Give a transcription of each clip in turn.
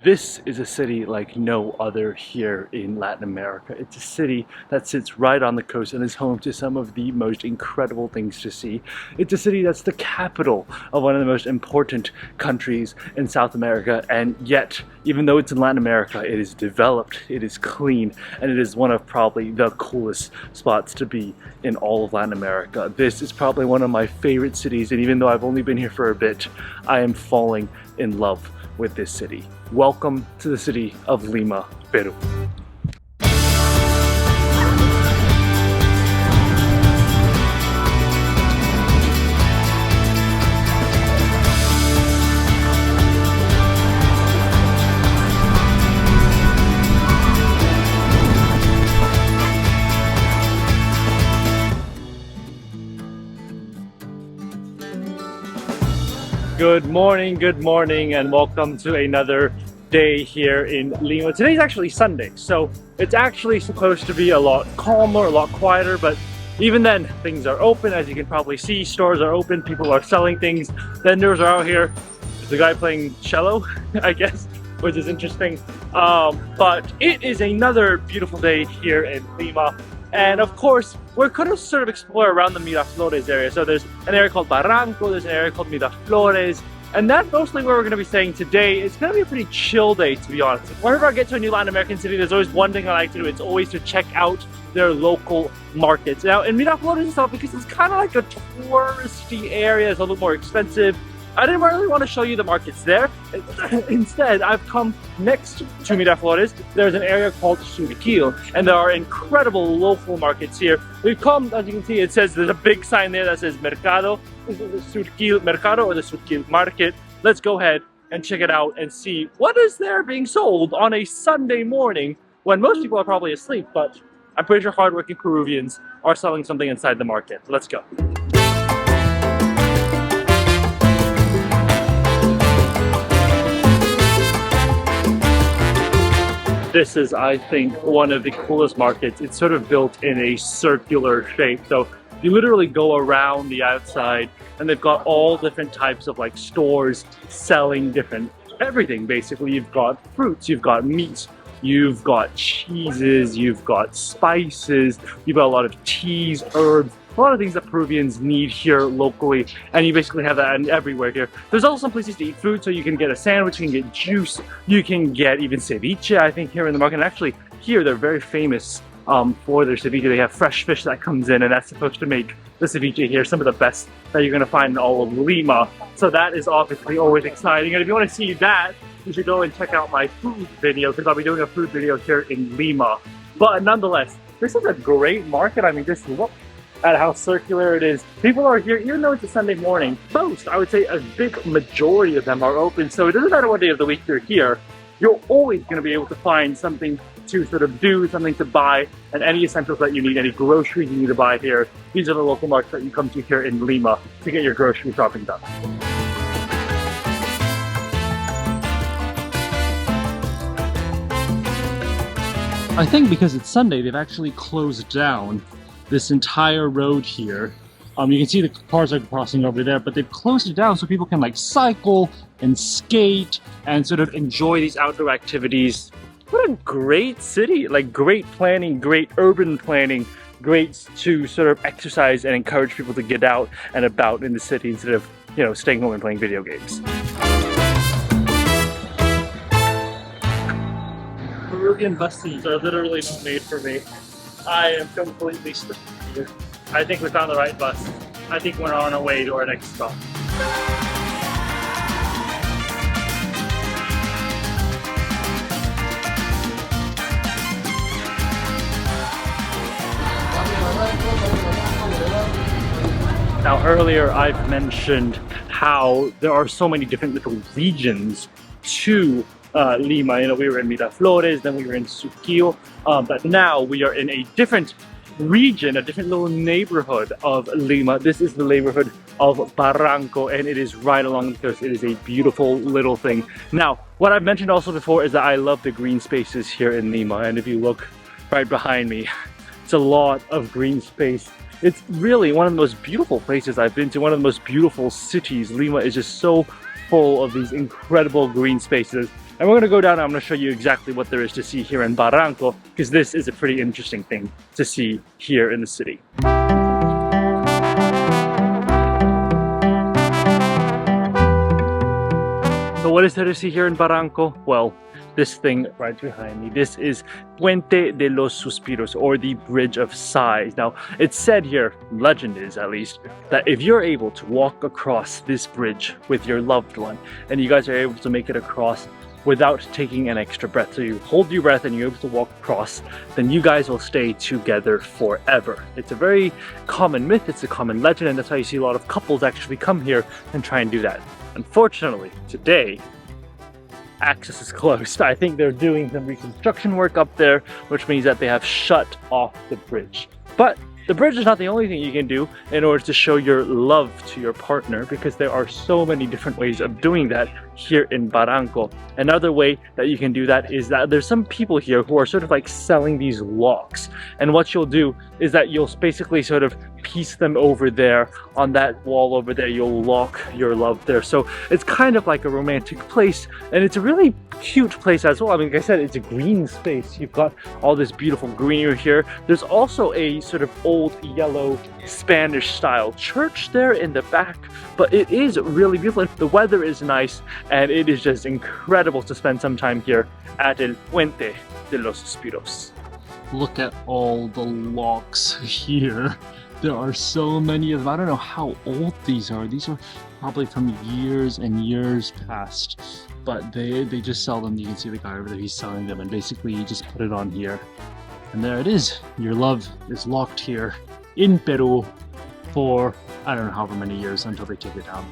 This is a city like no other here in Latin America. It's a city that sits right on the coast and is home to some of the most incredible things to see. It's a city that's the capital of one of the most important countries in South America, and yet, even though it's in Latin America, it is developed, it is clean, and it is one of probably the coolest spots to be in all of Latin America. This is probably one of my favorite cities, and even though I've only been here for a bit, I am falling in love with this city. Welcome to the city of Lima, Peru. Good morning, and welcome to another day here in Lima. Today's actually Sunday, so it's actually supposed to be a lot calmer, a lot quieter, but even then, things are open. As you can probably see, stores are open, people are selling things, vendors are out here. There's a guy playing cello, I guess, which is interesting. But it is another beautiful day here in Lima. And of course, we're going to sort of explore around the Miraflores area. So there's an area called Barranco, there's an area called Miraflores, and that's mostly where we're going to be staying today. It's going to be a pretty chill day, to be honest. Whenever I get to a new Latin American city, there's always one thing I like to do. It's always to check out their local markets. Now, in Miraflores itself, because it's kind of like a touristy area, it's a little more expensive, I didn't really want to show you the markets there. Instead, I've come next to Miraflores. There's an area called 𝐒𝐂𝐁𝐒𝐑𝐈𝐿, and there are incredible local markets here. We've come, as you can see, it says there's a big sign there that says Mercado. This is the 𝐒𝐂𝐁𝐒𝐑𝐈𝐿 Mercado, or the 𝐒𝐂𝐁𝐒𝐒𝐑𝐈𝐿 Market. Let's go ahead and check it out and see what is there being sold on a Sunday morning when most people are probably asleep, but I'm pretty sure hardworking Peruvians are selling something inside the market. Let's go. This is, I think, one of the coolest markets. It's sort of built in a circular shape. So you literally go around the outside and they've got all different types of like stores selling different everything. Basically, you've got fruits, you've got meats, you've got cheeses, you've got spices, you've got a lot of teas, herbs, a lot of things that Peruvians need here locally, and you basically have that everywhere here. There's also some places to eat food, so you can get a sandwich, you can get juice, you can get even ceviche, I think, here in the market. And actually, here they're very famous for their ceviche. They have fresh fish that comes in, and that's supposed to make the ceviche here some of the best that you're going to find in all of Lima. So that is obviously always exciting, and if you want to see that, you should go and check out my food video, because I'll be doing a food video here in Lima. But nonetheless, this is a great market. I mean, just look at how circular it is. People are here, even though it's a Sunday morning. Most, I would say a big majority of them are open, so it doesn't matter what day of the week you're here, you're always going to be able to find something to sort of do, something to buy, and any essentials that you need, any groceries you need to buy here. These are the local markets that you come to here in Lima to get your grocery shopping done. I think because it's Sunday, they've actually closed down this entire road here. You can see the cars are crossing over there, but they've closed it down so people can like cycle and skate and sort of enjoy these outdoor activities. What a great city, like great planning, great urban planning, great to sort of exercise and encourage people to get out and about in the city instead of, you know, staying home and playing video games. Peruvian buses are literally not made for me. I am completely stuck here. I think we found the right bus. I think we're on our way to our next stop. Now earlier I've mentioned how there are so many different little regions to Lima. You know, we were in Miraflores, then we were in 𝐒𝐂𝐁𝐒𝐑𝐈𝐿, but now we are in a different region, a different little neighborhood of Lima. This is the neighborhood of Barranco, and it is right along the coast. It is a beautiful little thing. Now, what I've mentioned also before is that I love the green spaces here in Lima, and if you look right behind me, it's a lot of green space. It's really one of the most beautiful places I've been to, one of the most beautiful cities. Lima is just so full of these incredible green spaces. And we're gonna go down and I'm gonna show you exactly what there is to see here in Barranco, because this is a pretty interesting thing to see here in the city. So what is there to see here in Barranco? Well, this thing right behind me, this is Puente de los Suspiros, or the Bridge of Sighs. Now, it's said here, legend is at least, that if you're able to walk across this bridge with your loved one, and you guys are able to make it across without taking an extra breath, so you hold your breath and you're able to walk across, then you guys will stay together forever. It's a very common myth, it's a common legend, and that's how you see a lot of couples actually come here and try and do that. Unfortunately, today, access is closed. I think they're doing some reconstruction work up there, which means that they have shut off the bridge. But the bridge is not the only thing you can do in order to show your love to your partner, because there are so many different ways of doing that here in Barranco. Another way that you can do that is that there's some people here who are sort of like selling these locks. And what you'll do is that you'll basically sort of piece them over there on that wall over there. You'll lock your love there. So it's kind of like a romantic place, and it's a really cute place as well. I mean, like I said, it's a green space. You've got all this beautiful greenery here. There's also a sort of old yellow Spanish style church there in the back, but it is really beautiful. The weather is nice, and it is just incredible to spend some time here at El Puente de los Suspiros. Look at all the locks here. There are so many of them. I don't know how old these are. These are probably from years and years past, but they just sell them. You can see the guy over there, he's selling them, and basically you just put it on here. And there it is. Your love is locked here in Peru for, I don't know, however many years until they take it down.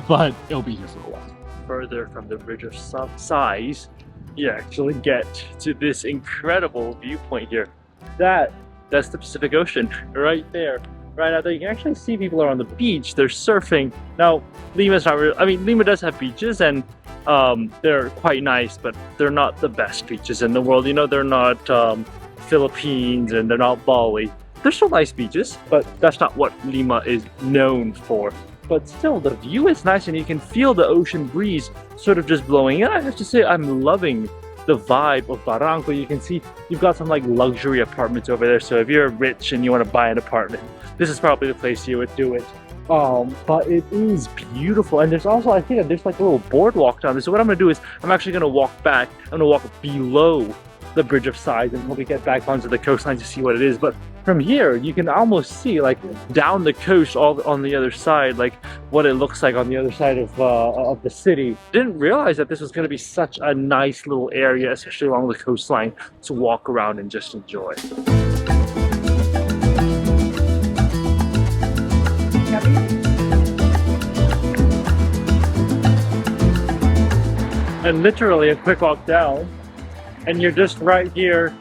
But it'll be here for a while. Further from the Bridge of Sighs, you actually get to this incredible viewpoint here. That's the Pacific Ocean right there. Right out there, you can actually see people are on the beach. They're surfing. Now, Lima's not really, I mean, Lima does have beaches, and they're quite nice, but they're not the best beaches in the world. You know, they're not Philippines, and they're not Bali. They're still nice beaches, but that's not what Lima is known for. But still, the view is nice, and you can feel the ocean breeze sort of just blowing in. I have to say, I'm loving the vibe of Barranco. You can see you've got some like luxury apartments over there, so if you're rich and you want to buy an apartment, this is probably the place you would do it. But it is beautiful, and there's also, I think there's like a little boardwalk down there. So what I'm gonna do is I'm actually gonna walk back. I'm gonna walk below the Bridge of Sighs and probably get back onto the coastline to see what it is. But from here you can almost see like down the coast, all on the other side, like what it looks like on the other side of the city. Didn't realize that this was going to be such a nice little area, especially along the coastline, to walk around and just enjoy. And literally a quick walk down, and you're just right here,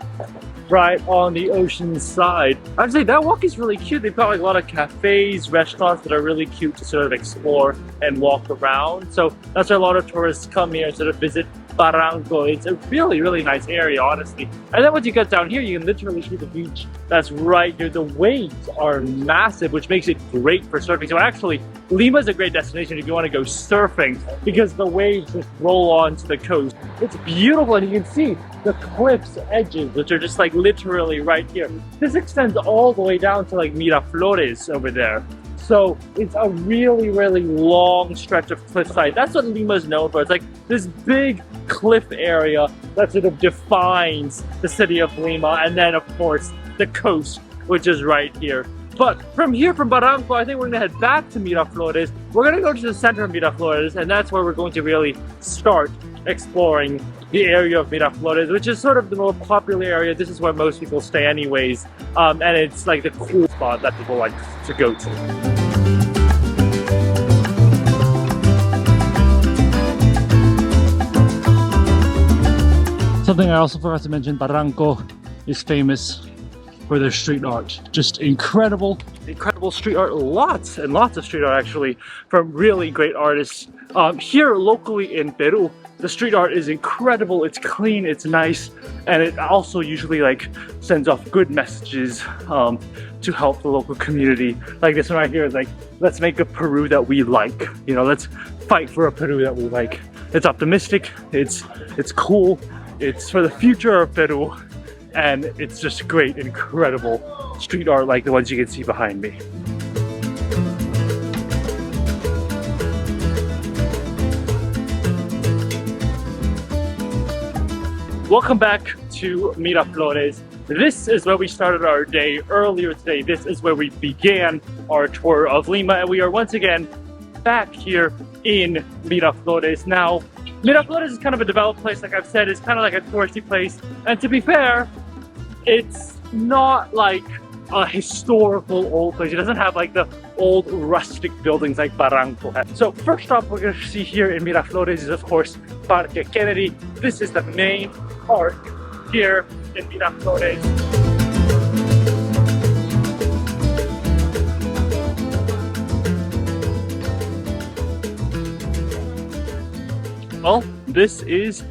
right on the ocean side. I'd say that walk is really cute. They've got like a lot of cafes, restaurants that are really cute to sort of explore and walk around. So that's why a lot of tourists come here and sort of visit Barranco. It's a really, really nice area, honestly. And then once you get down here, you can literally see the beach that's right here. The waves are massive, which makes it great for surfing. So actually, Lima is a great destination if you want to go surfing, because the waves just roll onto the coast. It's beautiful, and you can see the cliff's edges, which are just like literally right here. This extends all the way down to like Miraflores over there. So it's a really, really long stretch of cliffside. That's what Lima is known for. It's like this big cliff area that sort of defines the city of Lima. And then, of course, the coast, which is right here. But from here, from Barranco, I think we're gonna head back to Miraflores. We're gonna go to the center of Miraflores, and that's where we're going to really start exploring the area of Miraflores, which is sort of the most popular area. This is where most people stay anyways. And it's like the cool spot that people like to go to. Something I also forgot to mention, Barranco is famous for their street art. Just incredible street art. Lots and lots of street art, actually, from really great artists. Here locally in Peru, the street art is incredible. It's clean, it's nice, and it also usually like sends off good messages to help the local community. Like this one right here is like, let's make a Peru that we like. You know, let's fight for a Peru that we like. It's optimistic, it's cool, it's for the future of Peru, and it's just great, incredible street art like the ones you can see behind me. Welcome back to Miraflores. This is where we started our day earlier today. This is where we began our tour of Lima, and we are once again back here in Miraflores. Now, Miraflores is kind of a developed place, like I've said. It's kind of like a touristy place, and to be fair, it's not like a historical old place. It doesn't have like the old rustic buildings like Barranco has. So first off, we're going to see here in Miraflores is of course Parque Kennedy. This is the main park here in Miraflores. Well, this is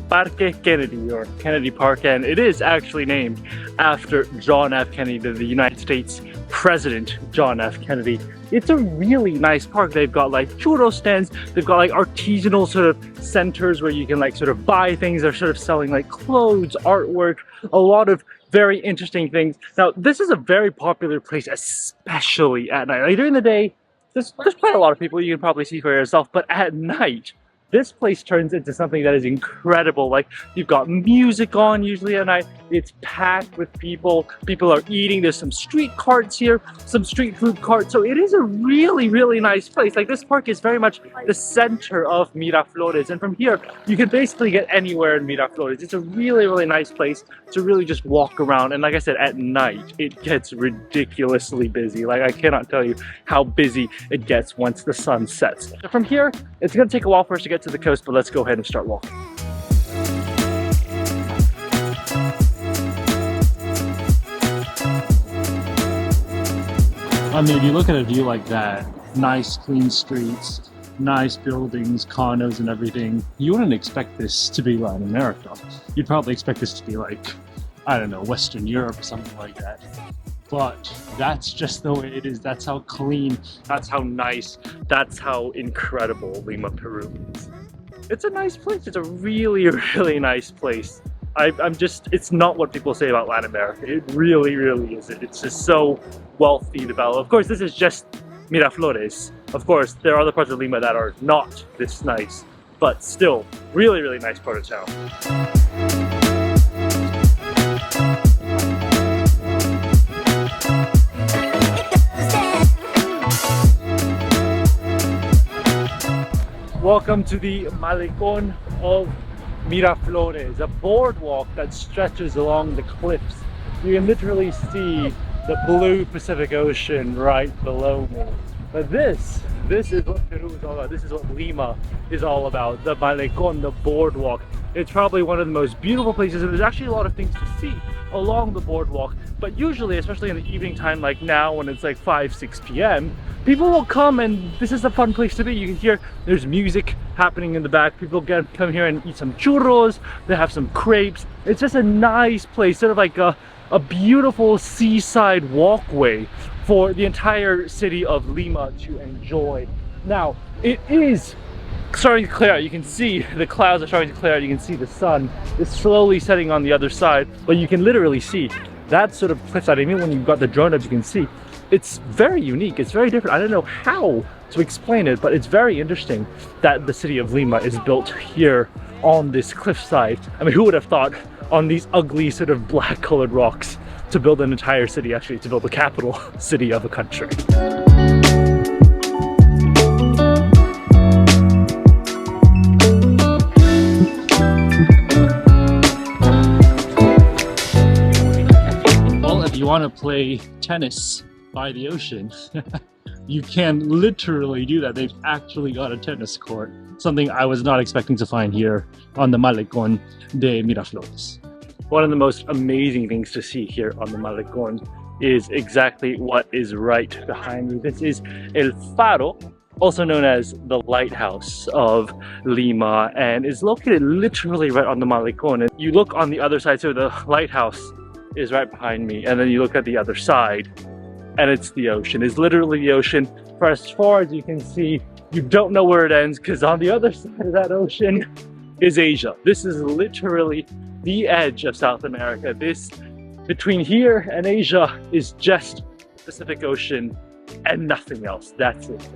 Parque Kennedy, or Kennedy Park, and it is actually named after John F. Kennedy, the United States President John F. Kennedy. It's a really nice park. They've got like churro stands, they've got like artisanal sort of centers where you can like sort of buy things. They're sort of selling like clothes, artwork, a lot of very interesting things. Now, this is a very popular place, especially at night. Like, during the day, there's quite a lot of people you can probably see for yourself, but at night, this place turns into something that is incredible. Like, you've got music on usually at night. It's packed with people. People are eating. There's some street carts here, some street food carts. So it is a really, really nice place. Like, this park is very much the center of Miraflores. And from here, you can basically get anywhere in Miraflores. It's a really, really nice place to really just walk around. And like I said, at night, it gets ridiculously busy. Like, I cannot tell you how busy it gets once the sun sets. So from here, it's going to take a while for us to get to the coast, but let's go ahead and start walking. I mean, if you look at a view like that, nice clean streets, nice buildings, condos and everything, you wouldn't expect this to be Latin America. You'd probably expect this to be like, I don't know, Western Europe or something like that. But that's just the way it is. That's how clean, that's how nice, that's how incredible Lima, Peru is. It's a nice place. It's a really, really nice place. It's not what people say about Latin America. It really, really isn't. It's just so wealthy, developed. Of course, this is just Miraflores. Of course, there are other parts of Lima that are not this nice, but still, really, really nice part of town. Welcome to the Malecón of Miraflores, a boardwalk that stretches along the cliffs. You can literally see the blue Pacific Ocean right below me. But this is what Peru is all about. This is what Lima is all about, the Malecón, the boardwalk. It's probably one of the most beautiful places, and there's actually a lot of things to see along the boardwalk. But usually, especially in the evening time like now when it's like 5-6 p.m., people will come, and this is a fun place to be. You can hear there's music happening in the back. People come here and eat some churros. They have some crepes. It's just a nice place, sort of like a beautiful seaside walkway for the entire city of Lima to enjoy. Now, it is starting to clear out. You can see the clouds are starting to clear out. You can see the sun is slowly setting on the other side, but you can literally see that sort of cliffside. Even when you've got the drone up, you can see it's very unique. It's very different. I don't know how to explain it, but it's very interesting that the city of Lima is built here on this cliffside. I mean, who would have thought on these ugly sort of black colored rocks to build an entire city, actually to build the capital city of a country. Well, if you want to play tennis by the ocean, you can literally do that. They've actually got a tennis court, something I was not expecting to find here on the Malecón de Miraflores. One of the most amazing things to see here on the Malecón is exactly what is right behind me. This is El Faro, also known as the lighthouse of Lima, and is located literally right on the Malecón. And you look on the other side, so the lighthouse is right behind me, and then you look at the other side, and it's the ocean. It's literally the ocean. For as far as you can see, you don't know where it ends, because on the other side of that ocean is Asia. This is literally the edge of South America. This, between here and Asia, is just the Pacific Ocean and nothing else. That's it.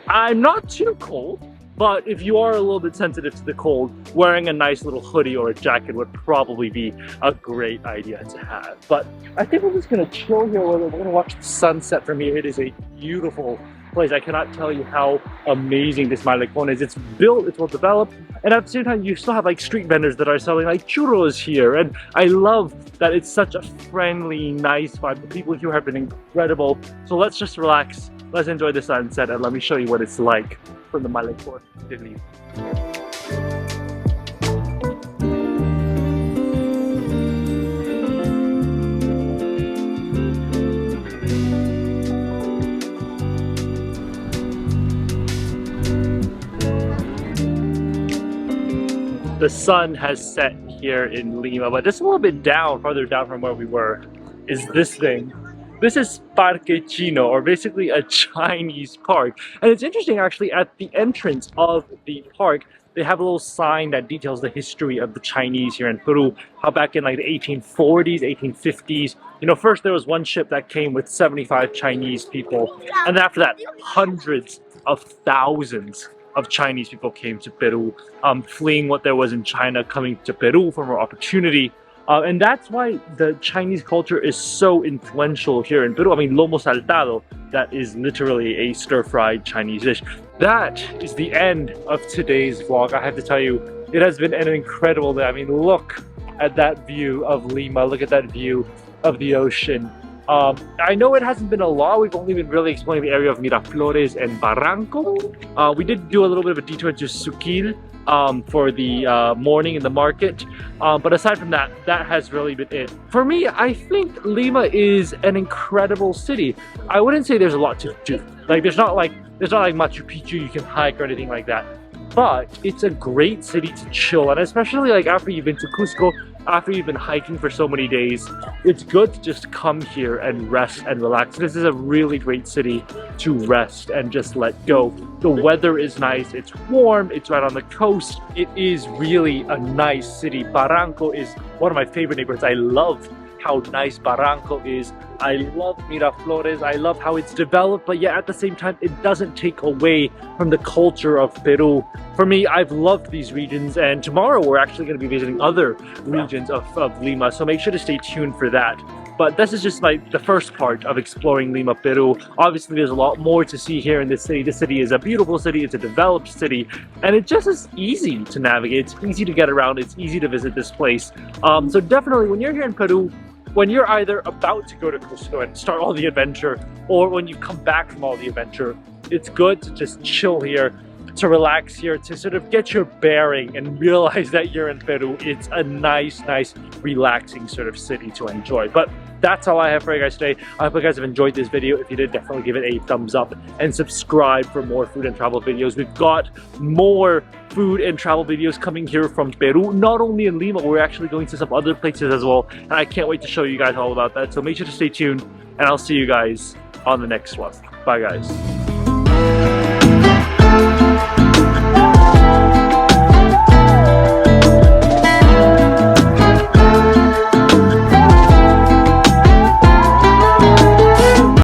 I'm not too cold, but if you are a little bit sensitive to the cold, wearing a nice little hoodie or a jacket would probably be a great idea to have. But I think we're just gonna chill here. We're gonna watch the sunset from here. It is a beautiful place. I cannot tell you how amazing this Malecón is. It's built, it's well developed, and at the same time you still have like street vendors that are selling like churros here, and I love that it's such a friendly, nice vibe. The people here have been incredible. So let's just relax, let's enjoy the sunset, and let me show you what it's like from the Malecón de Lima. The sun has set here in Lima, but just a little bit down, farther down from where we were, is this thing. This is Parque Chino, or basically a Chinese park. And it's interesting actually, at the entrance of the park, they have a little sign that details the history of the Chinese here in Peru. How back in like the 1840s, 1850s, you know, first there was one ship that came with 75 Chinese people. And then after that, hundreds of thousands of Chinese people came to Peru, fleeing what there was in China, coming to Peru for more opportunity. And that's why the Chinese culture is so influential here in Peru. I mean, lomo saltado, that is literally a stir-fried Chinese dish. That is the end of today's vlog. I have to tell you, it has been an incredible day. I mean, look at that view of Lima. Look at that view of the ocean. I know it hasn't been a lot. We've only been really exploring the area of Miraflores and Barranco. We did do a little bit of a detour to 𝐒𝐂𝐑𝐈𝐿 for the morning in the market. But aside from that, that has really been it. For me, I think Lima is an incredible city. I wouldn't say there's a lot to do. Like there's not like Machu Picchu you can hike or anything like that. But it's a great city to chill, and especially like after you've been to Cusco, after you've been hiking for so many days, it's good to just come here and rest and relax. This is a really great city to rest and just let go. The weather is nice, it's warm, it's right on the coast. It is really a nice city. Barranco is one of my favorite neighborhoods. I love how nice Barranco is. I love Miraflores. I love how it's developed, but yet at the same time, it doesn't take away from the culture of Peru. For me, I've loved these regions, and tomorrow we're actually going to be visiting other regions of Lima, so make sure to stay tuned for that. But this is just like the first part of exploring Lima, Peru. Obviously, there's a lot more to see here in this city. This city is a beautiful city, it's a developed city, and it just is easy to navigate. It's easy to get around, it's easy to visit this place. So definitely, when you're here in Peru, when you're either about to go to Cusco and start all the adventure, or when you come back from all the adventure, it's good to just chill here, to relax here, to sort of get your bearing and realize that you're in Peru. It's a nice, relaxing sort of city to enjoy. But that's all I have for you guys today. I hope you guys have enjoyed this video. If you did, definitely give it a thumbs up and subscribe for more food and travel videos. We've got more food and travel videos coming here from Peru, not only in Lima, we're actually going to some other places as well, and I can't wait to show you guys all about that. So make sure to stay tuned, and I'll see you guys on the next one. Bye guys.